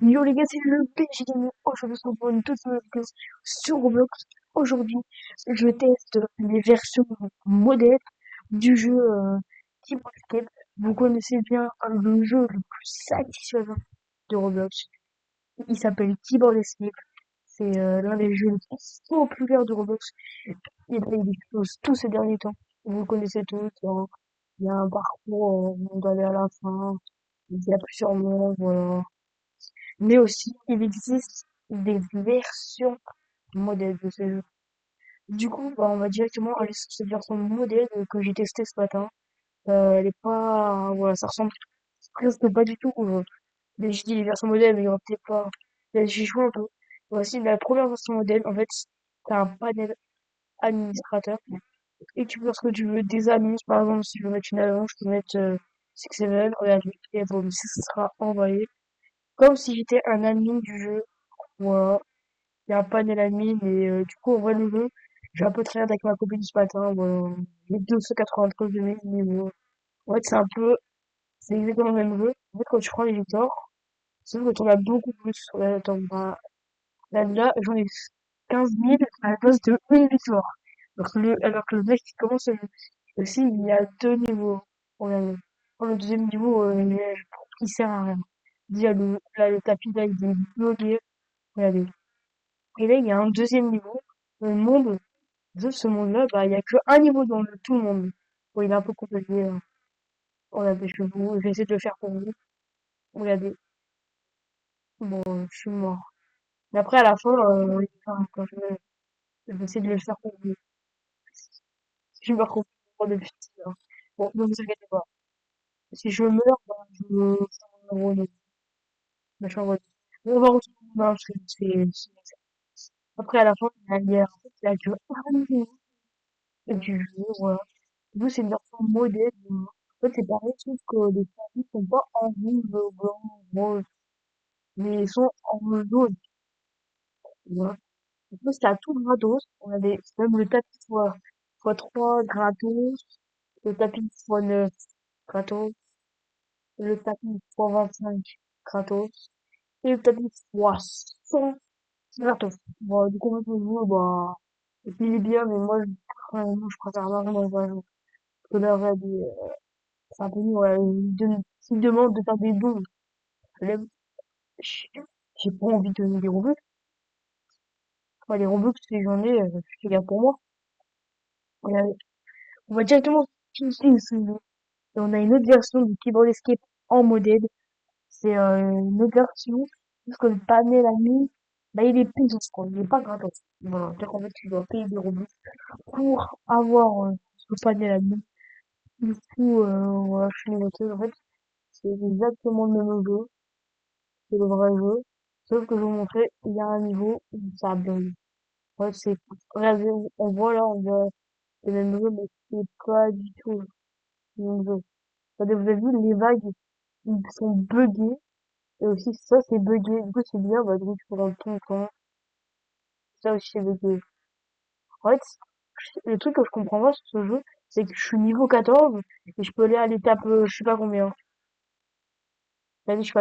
Yo les gars, c'est le P, j'ai gagné aujourd'hui pour une toute nouvelle vidéo sur Roblox. Aujourd'hui, je teste les versions modèles du jeu Team Escape. Vous connaissez bien le jeu le plus satisfaisant de Roblox. Il s'appelle Keyboard Escape. C'est l'un des jeux les plus populaires de Roblox. Il explose tous ces derniers temps. Vous le connaissez tous. Il y a un parcours, on doit aller à la fin. Il y a plusieurs mondes, voilà. Mais aussi, il existe des versions modèles de ce jeu. Du coup, bah, on va directement aller sur cette version modèle que j'ai testée ce matin. Elle est pas, voilà, ça ressemble presque pas du tout au jeu. Mais je dis les versions modèles, mais il y aura peut-être pas. Là, j'y joue un peu. Voici la première version modèle. En fait, t'as un panel administrateur. Et tu peux faire ce que tu veux, des annonces. Par exemple, si je veux mettre une annonce, je peux mettre Six Seven, regarde, et bon, ça sera envoyé. Comme si j'étais un admin du jeu. Voilà. Il y a un panel admin et du coup, on voit le jeu. J'ai un peu tryhard avec ma copine ce matin. Voilà. J'ai 293 de mes niveaux. En fait, c'est exactement le même jeu. En fait, quand tu prends les victoires, sauf que t'en as beaucoup plus. Ouais, là, j'en ai 15 000 à la place de une victoire. Alors que le mec qui commence le jeu. Aussi, il y a deux niveaux. Regardez. Pour le deuxième niveau, il sert à rien. Déjà, là, le tapis, là, il est bloqué. Regardez. Et là, il y a un deuxième niveau. Le monde, de ce monde-là, bah, il y a que un niveau dans tout le monde. Bon, il est un peu compliqué, hein. Regardez, je vais essayer de le faire pour vous. Regardez. Bon, je suis mort. Mais après, à la fin, enfin, quand je vais essayer de le faire pour vous. Je me retrouve de petit, hein. Bon, ne vous inquiétez pas. Si je meurs, bah, je me redonne. Bah, je me redonne. On va retourner dans le stream, après, à la fin, il y a la guerre. En fait, il y a que un niveau du jeu, voilà. Nous, c'est une version modèle. En fait, c'est pareil, sauf que les services sont pas en rouge, blanc, rose, mais ils sont en jaune. Voilà. En plus, c'est à tout gratos. On a même le tapis fois 3 gratos, le tapis fois 9 gratos, le tapis fois 25 gratos, et le tapis fois 100 gratos. Bon, du coup, on peut jouer, bah, et puis il est bien, mais moi, je préfère largement pas jouer. Parce que là, regardez, c'est un peu nul, ouais, il me demande de faire des dons. Flemme. J'ai j'ai pas envie de donner des Robux. Enfin, les Robux, si j'en ai, je les garde pour moi. Regardez. On va directement utiliser ce jeu. Et on a une autre version du Keyboard Escape en modèle. C'est une autre version. Parce que le panel ami, bah, il est payant, quoi. Il est pas gratos. Voilà. C'est-à-dire qu'en fait, tu dois payer des Robux pour avoir ce panel ami. Du coup, voilà, je suis noté. En fait, c'est exactement le même jeu. C'est le vrai jeu. Sauf que je vous montrais, il y a un niveau où ça bug. Ouais, regardez, on voit là, on voit le même jeu, mais c'est pas du tout le même jeu. Regardez, vous avez vu, les vagues, ils sont buggés, et aussi ça, c'est buggé. Du coup, c'est bien, bah, du coup, tu peux rendre tout le temps. Ça aussi, c'est buggé. En fait, le truc que je comprends pas sur ce jeu, c'est que je suis niveau 14, et je peux aller à l'étape, je sais pas combien. C'est-à-dire, je peux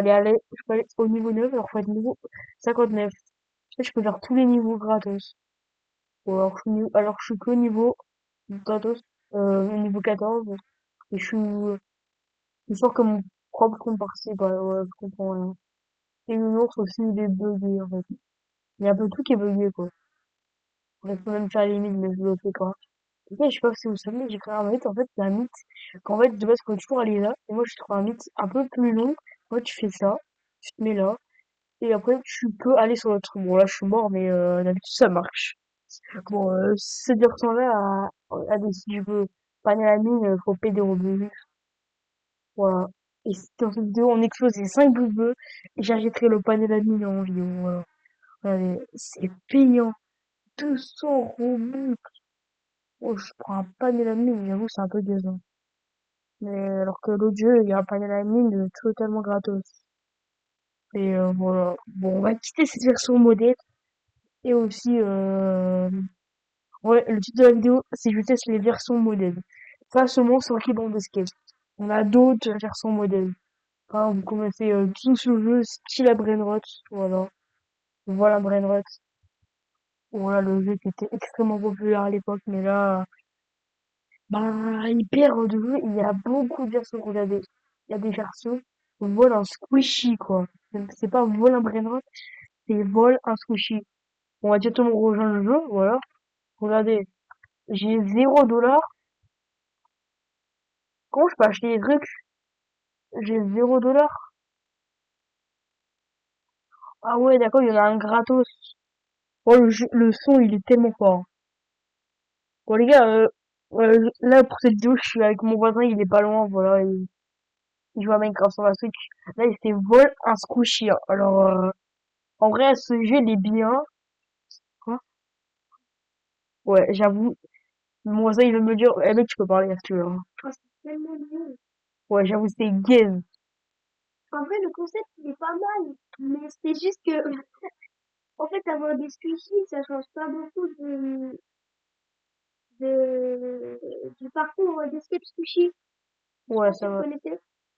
aller au niveau 9, alors faut être niveau 59. En fait, je peux faire tous les niveaux gratos. Ou alors, alors, je suis que au niveau gratos, au niveau 14, et je suis sûr que mon propre compte participe, ouais, je comprends rien. Et l'ours aussi, il est bugué, en fait. Il y a un peu tout qui est bugué, quoi. On peut même faire les mythes, mais je le fais pas. Ok, je sais pas si vous savez, j'ai créé un mythe, en fait, c'est un mythe qu'en fait, de base, faut toujours aller là. Et moi, je trouve un mythe un peu plus long. En fait, tu fais ça, tu te mets là, et après, tu peux aller sur l'autre. Bon, là, je suis mort, mais d'habitude, ça marche. Bon, cette version-là a des, si je veux, panel à mine, faut payer des revenus. Voilà. Et dans cette vidéo, on explose les 5 bœufs et j'achèterai le panel à mine en vidéo. Voilà. Regardez, c'est payant. 200 Robux. Oh, je prends un panel à mine, j'avoue, c'est un peu décevant. Mais alors que l'autre jeu, il y a un panel à mine totalement gratos. Et voilà. Bon, on va quitter cette version modèle. Et aussi, ouais, le titre de la vidéo, c'est je teste les versions modèles. Pas seulement sur Keyboard Escape. On a d'autres versions modèles. Ah, vous connaissez tous le jeu style à Brainrot, voilà. Voilà Brainrot. Voilà le jeu qui était extrêmement populaire à l'époque, mais là, bah, il perd de jeu. Il y a beaucoup de versions. Regardez, il y a des versions vol un squishy, quoi. C'est pas vol un Brainrot, c'est vol un squishy. On va directement rejoindre le jeu, voilà. Regardez, j'ai 0 $. Comment je peux acheter des trucs? J'ai 0 $. Ah ouais, d'accord, il y en a un gratos. Oh, le son, il est tellement fort. Bon, les gars, là, pour cette vidéo, je suis avec mon voisin, il est pas loin, voilà, il joue à Minecraft sur la Switch. Là, il s'est vol un squishy, hein. Alors, en vrai, ce jeu, il est bien. Quoi? Ouais, j'avoue, mon voisin, il veut me dire, eh mec, tu peux parler, si tu veux, hein. Ah, c'est tellement bien. Ouais, j'avoue, c'est game. En vrai, le concept, il est pas mal. Mais c'est juste que, en fait, avoir des squishies, ça change pas beaucoup du parcours d'escape sushi. Ouais, ça va.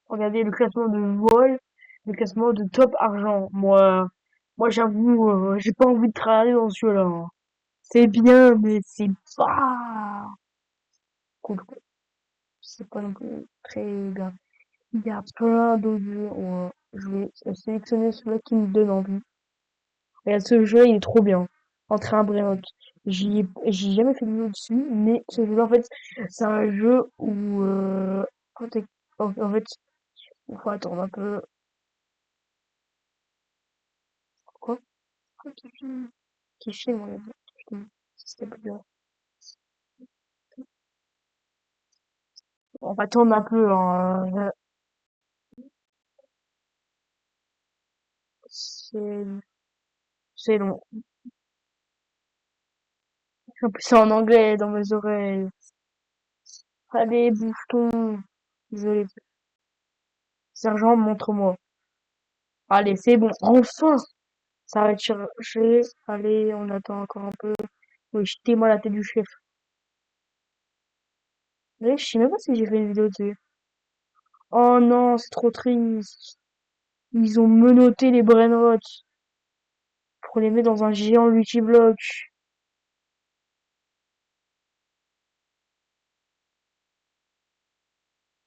Regardez le classement de vol, le classement de top argent. Moi, j'avoue, j'ai pas envie de travailler dans ce jeu-là, hein. C'est bien, mais c'est pas cool. C'est pas non plus très bien. Il y a plein d'autres jeux. Ouais. Je vais sélectionner celui qui me donne envie. Et ce jeu, il est trop bien. Entre un Breakout. J'ai jamais fait de vidéo dessus, mais ce jeu-là, en fait, c'est un jeu où, en fait, il faut attendre un peu. Quoi? Quoi qui filme? Qui filme, on a dit. Putain, c'était plus dur. On va attendre un peu, hein. C'est, c'est long. En plus, c'est en anglais dans mes oreilles. Allez, bouge-ton. Désolé. Sergent, montre-moi. Allez, c'est bon. Enfin! Ça va être chargé. Allez, on attend encore un peu. Oui, jetez-moi la tête du chef. Mais je sais même pas si j'ai fait une vidéo dessus. Oh non, c'est trop triste. Ils ont menotté les brainrots pour les mettre dans un géant Lucky Block.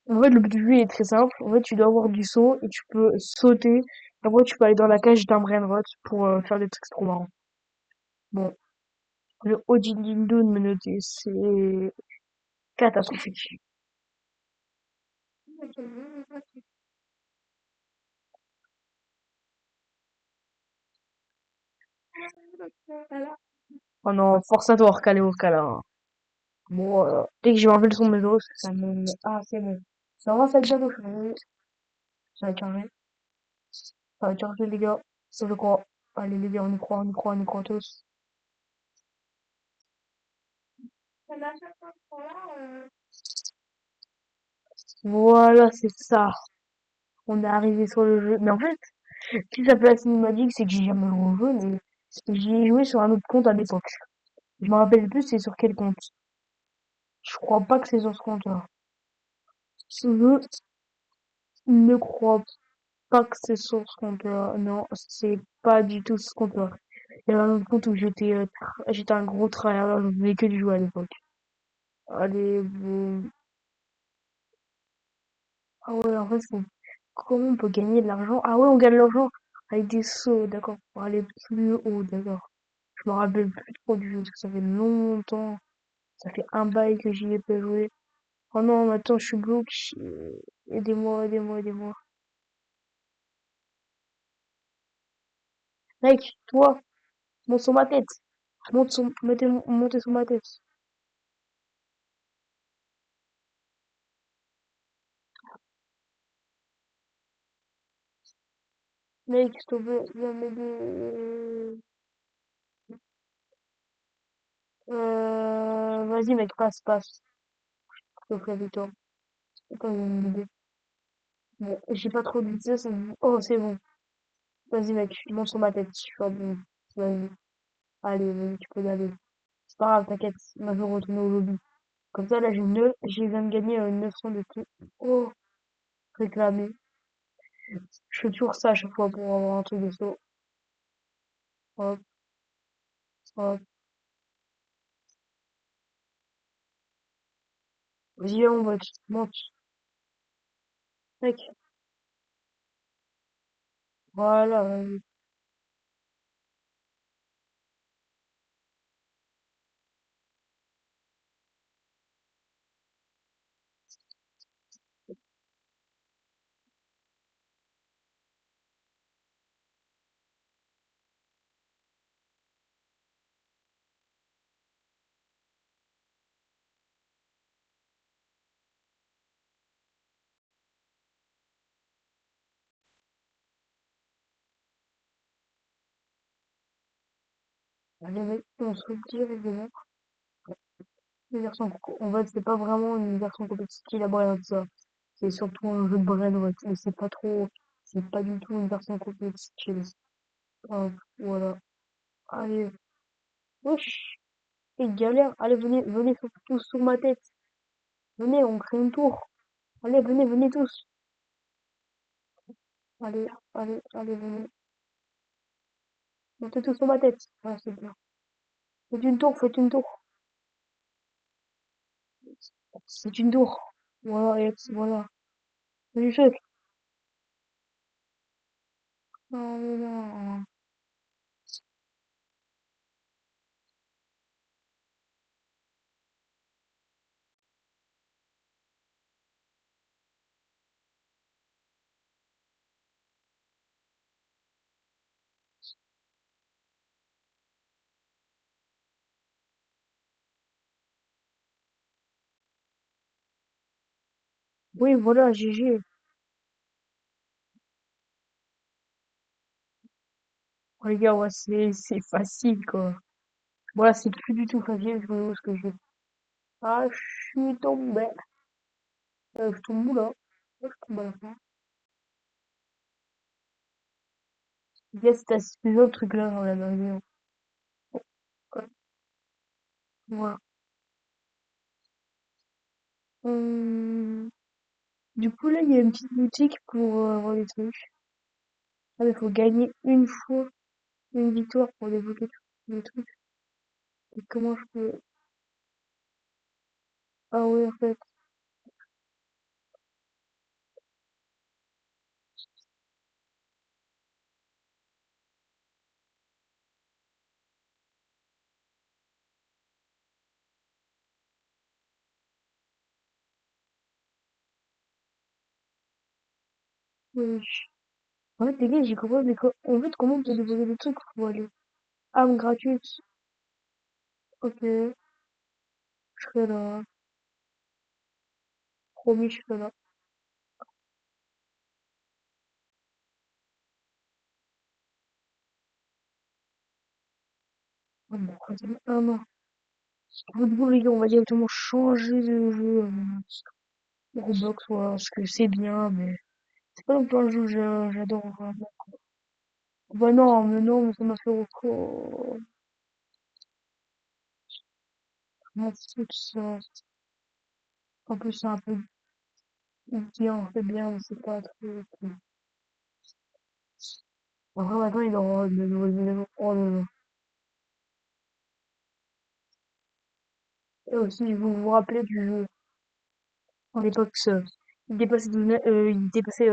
En fait, le but du jeu est très simple. En fait, tu dois avoir du saut et tu peux sauter. Et après, tu peux aller dans la cage d'un brainrot pour faire des trucs trop marrants. Bon, le Odin menotté, c'est catastrophique. Oh non, force à toi, Orcal et Orcal. Bon, dès que j'ai enlevé le son de mes os, ça me... Ah, c'est bon. Ça va, ça va bientôt changer. Ça va changer. Ça va changer, les gars. Ça, je crois. Allez, les gars, on y croit, on y croit, on y croit tous. Voilà, c'est ça. On est arrivé sur le jeu. Mais en fait, si ça s'appelle la cinématique, c'est que j'ai jamais joué au jeu, mais j'y ai joué sur un autre compte à l'époque. Je me rappelle plus c'est sur quel compte. Je crois pas que c'est sur ce compte-là. Je ne crois pas que c'est sur ce compte-là. Non, c'est pas du tout ce compte-là. Il y avait un autre compte où j'étais un gros tryhard, je voulais que du jouer à l'époque. Allez, bon. Ah ouais, en fait, comment on peut gagner de l'argent? Ah ouais, on gagne de l'argent avec des sauts, d'accord. Pour aller plus haut, d'accord. Je me rappelle plus trop du jeu, parce que ça fait longtemps. Ça fait un bail que j'y ai pas joué. Oh non, maintenant je suis bloqué. Aidez-moi, aidez-moi, aidez-moi. Mec, toi, monte sur ma tête. Montez sur ma tête. Mec, s'il te plaît, viens m'aider. Vas-y, mec, passe, passe. S'il te plaît, toi. Attends, viens m'aider. Bon, j'ai pas trop de vitesse. Oh, c'est bon. Vas-y, mec, monte sur ma tête. Je suis pas bon. Vas-y. Allez, vas-y, tu peux y aller. C'est pas grave, t'inquiète. Moi, je vais retourner au lobby. Comme ça, là, j'ai viens de gagner 900 de trucs. Oh, réclamé. Je fais toujours ça à chaque fois pour avoir un truc de saut. Hop, hop. Vas-y, viens, on va, monte. Mec, voilà, allez, mec, on se retire, évidemment. Les versions, en fait, c'est pas vraiment une version compétitive à Brainrot, ça. C'est surtout un jeu de Brainrot, mais c'est pas trop, c'est pas du tout une version compétitive. Hop, voilà. Allez, wesh, c'est galère. Allez, venez, venez tous sur ma tête. Venez, on crée une tour. Allez, venez, venez tous. Allez, allez, allez, venez. Montez tous sur ma tête. Voilà, c'est bien. Faites une tour, faites une tour. C'est une tour. Voilà, et voilà. C'est du truc. Non, mais non. Oui, voilà, GG. Les gars, ouais, c'est facile, quoi. Voilà, c'est plus du tout facile, je vois ce que je... Ah, je suis tombé. Je tombe où, là? Je tombe à la fin. Yes, t'as ce autre truc là dans la maison. Ouais, voilà. Hum, Du coup, là, il y a une petite boutique pour avoir des trucs. Ah, il faut gagner une fois une victoire pour débloquer tous les trucs. Et comment je peux... Ah oui, en fait. Oui. En fait, les gars, j'ai compris, mais en fait, comment on peut débloquer des trucs pour aller... Armes gratuites. Ok, je serai là. Promis, je serai là. Oh, bon, vas-y, un an. Football, les gars, on va directement changer de jeu. Roblox, voilà, parce que c'est bien, mais c'est pas non plus un jeu que j'adore vraiment. Bah non, mais ça m'a fait trop... Je m'en fous de ça. En plus, c'est un peu bien, c'est bien, mais c'est pas trop... En vrai, maintenant, il aura de nouveaux éléments. Oh là là. Et aussi, vous vous rappelez du jeu, à l'époque, il dépassait,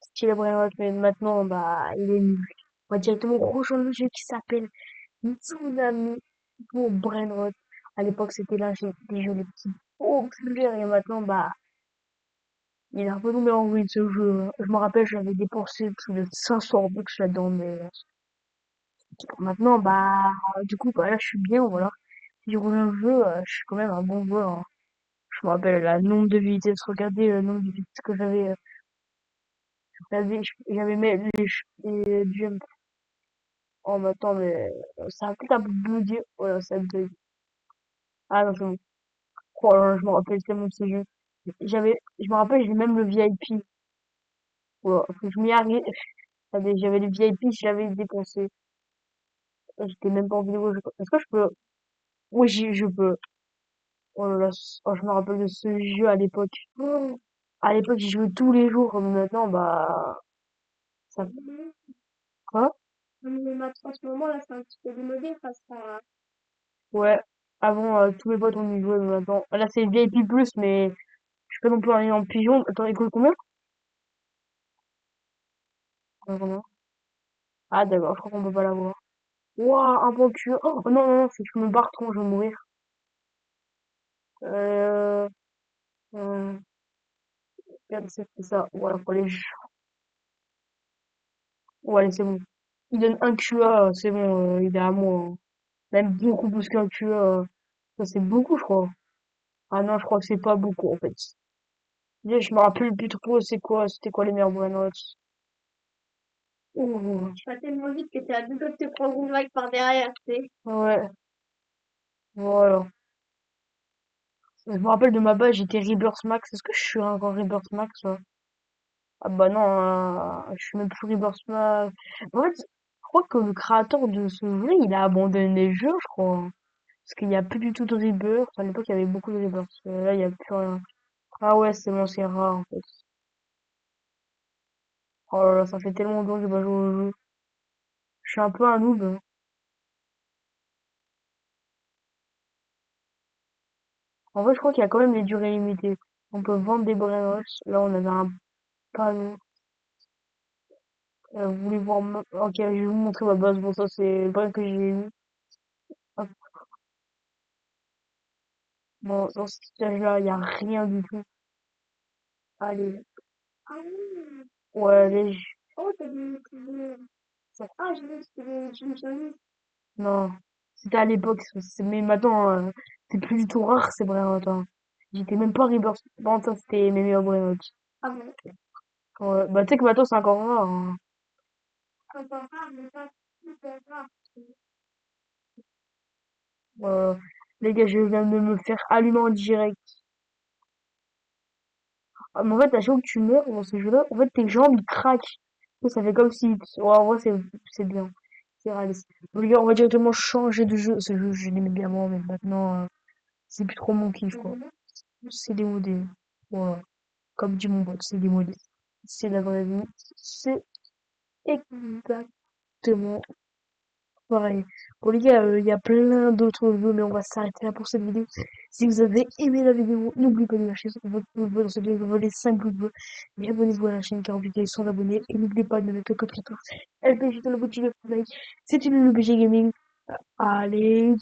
style Brainrot, mais maintenant, bah, il est nul. On va directement rejoindre le jeu qui s'appelle Tsunami pour Brainrot. À l'époque, c'était l'un des jeux les plus populaires et maintenant, bah, il est un peu tombé en ruine ce jeu, hein. Je me rappelle, j'avais dépensé plus de 500 bucks là-dedans, mais maintenant, bah, du coup, bah, là, je suis bien, voilà. Si je reviens au jeu, je suis quand même un bon joueur, hein. Je me rappelle le nombre de vitesses, regardez le nombre de vitesses que j'avais mis les jumps. Oh, mais attends, mais ça a peut-être un peu bugué. Voilà, ça bug. Ah non, c'est bon. Oh là là, je me rappelle tellement de ce jeu. Je me rappelle, j'ai même le VIP. Voilà, faut que je m'y arrive. J'avais le VIP, je l'avais dépensé. J'étais même pas en vidéo. Est-ce que je peux? Oui, je peux. Oh là là, oh, je me rappelle de ce jeu à l'époque. Oh. À l'époque, j'y jouais tous les jours, mais maintenant, bah, ça, quoi? Mais maintenant, en ce moment, là, c'est un petit peu démodé face à... Ouais. Avant, tous mes potes, on y jouait, mais maintenant. Là, c'est VIP+, mais je peux non plus aller en pigeon. Attends, il coûte combien? Combien? Ah, d'accord, je crois qu'on peut pas l'avoir. Ouah, un bon cul. Oh, non, non, non, c'est que je me barre trop, je vais mourir. Euh, euh, Regarde, c'est ça. Voilà, pour les jeux. Ouais, allez, c'est bon. Il donne un QA, c'est bon, il est à moi, hein. Même beaucoup plus qu'un QA. Ça, c'est beaucoup, je crois. Ah non, je crois que c'est pas beaucoup, en fait. Déjà, je me rappelle plus trop, c'était quoi les meilleurs brainrots. Ouh. Tu vas tellement vite que t'es à deux doigts de te prendre une vague par derrière, tu sais. Ouais, voilà. Je me rappelle de ma base, j'étais Rebirth Max. Est-ce que je suis encore Rebirth Max, là? Ah bah non, je suis même plus Rebirth Max. En fait, je crois que le créateur de ce jeu, il a abandonné le jeu, je crois, hein. Parce qu'il n'y a plus du tout de Rebirth. À l'époque, il y avait beaucoup de Rebirth. Là, il n'y a plus rien. Ah ouais, c'est bon, c'est rare, en fait. Oh là là, ça fait tellement longtemps que j'ai pas joué au jeu. Je suis un peu un noob, hein. En fait, je crois qu'il y a quand même des durées limitées. On peut vendre des brainrots. Là, on avait un panneau. Vous voulez voir ok, je vais vous montrer ma base. Bon, ça, c'est le brain que j'ai eu. Hop. Bon, dans ce stage-là, il y a rien du tout. Allez. Ah oui. Ouais, allez. Oh, t'as ah, je veux non. C'était à l'époque, mais maintenant, c'est plus du tout rare, ces brainrots, hein. J'étais même pas Rebirth. Bon, ça, c'était mes meilleurs brainrots. Ah bon? Ouais. Bah, tu sais que maintenant, c'est encore rare, hein. Encore rare, mais pas super rare. Euh, les gars, je viens de me faire allumer en direct. Ah, mais en fait, à chaque fois que tu meurs dans ce jeu-là, en fait, tes jambes, ils craquent. Et ça fait comme si... Ouais, en vrai, c'est bien. C'est réaliste. Bon, les gars, on va directement changer de jeu. Ce jeu, je l'aimais bien avant, mais maintenant, c'est plus trop mon kiff, quoi. C'est démodé. Voilà. Comme dit mon pote, c'est démodé. C'est la vraie vie. C'est exactement pareil. Bon les gars, il y a plein d'autres jeux, mais on va s'arrêter là pour cette vidéo. Si vous avez aimé la vidéo, n'oubliez pas de lâcher votre pouce bleu dans cette vidéo, voler 5 pouces bleus. Et abonnez-vous à la chaîne car vous sont abonnés. Et n'oubliez pas de mettre le code 14 LPJ dans le boutique de like. C'était le BG Gaming. Allez,